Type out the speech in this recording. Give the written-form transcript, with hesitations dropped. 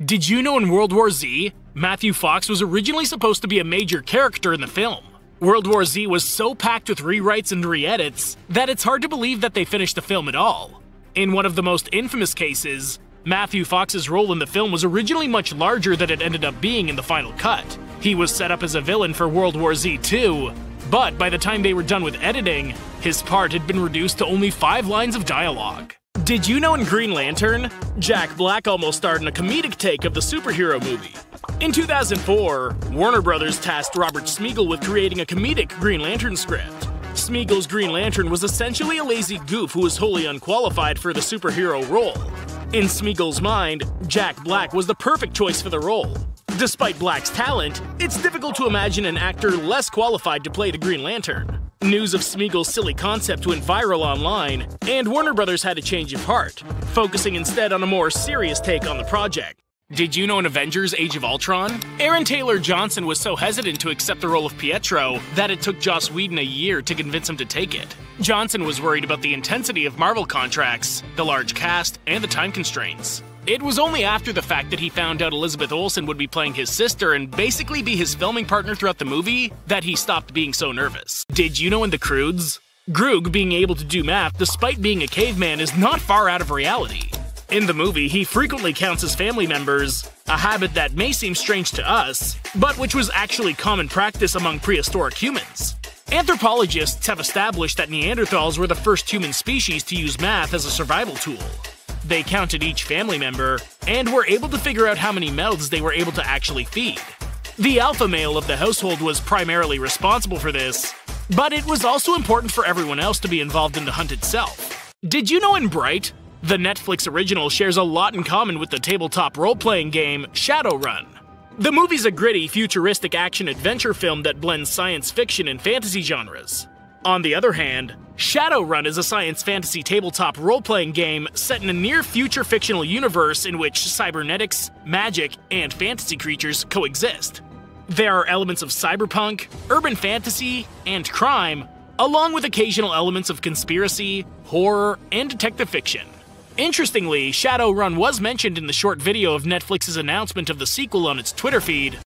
Did you know in World War Z, Matthew Fox was originally supposed to be a major character in the film? World War Z was so packed with rewrites and re-edits that it's hard to believe that they finished the film at all. In one of the most infamous cases, Matthew Fox's role in the film was originally much larger than it ended up being in the final cut. He was set up as a villain for World War Z 2, but by the time they were done with editing, his part had been reduced to only 5 lines of dialogue. Did you know in Green Lantern, Jack Black almost starred in a comedic take of the superhero movie? In 2004, Warner Brothers tasked Robert Smigel with creating a comedic Green Lantern script. Smigel's Green Lantern was essentially a lazy goof who was wholly unqualified for the superhero role. In Smigel's mind, Jack Black was the perfect choice for the role. Despite Black's talent, it's difficult to imagine an actor less qualified to play the Green Lantern. News of Smigel's silly concept went viral online, and Warner Brothers had a change of heart, focusing instead on a more serious take on the project. Did you know in Avengers Age of Ultron, Aaron Taylor Johnson was so hesitant to accept the role of Pietro that it took Joss Whedon a year to convince him to take it? Johnson was worried about the intensity of Marvel contracts, the large cast, and the time constraints. It was only after the fact that he found out Elizabeth Olsen would be playing his sister and basically be his filming partner throughout the movie that he stopped being so nervous. Did you know in the Croods, Groog being able to do math despite being a caveman is not far out of reality? In the movie, he frequently counts his family members, a habit that may seem strange to us, but which was actually common practice among prehistoric humans. Anthropologists have established that Neanderthals were the first human species to use math as a survival tool. They counted each family member, and were able to figure out how many mouths they were able to actually feed. The alpha male of the household was primarily responsible for this, but it was also important for everyone else to be involved in the hunt itself. Did you know in Bright, the Netflix original shares a lot in common with the tabletop role-playing game Shadowrun? The movie's a gritty, futuristic action-adventure film that blends science fiction and fantasy genres. On the other hand, Shadowrun is a science fantasy tabletop role-playing game set in a near-future fictional universe in which cybernetics, magic, and fantasy creatures coexist. There are elements of cyberpunk, urban fantasy, and crime, along with occasional elements of conspiracy, horror, and detective fiction. Interestingly, Shadowrun was mentioned in the short video of Netflix's announcement of the sequel on its Twitter feed,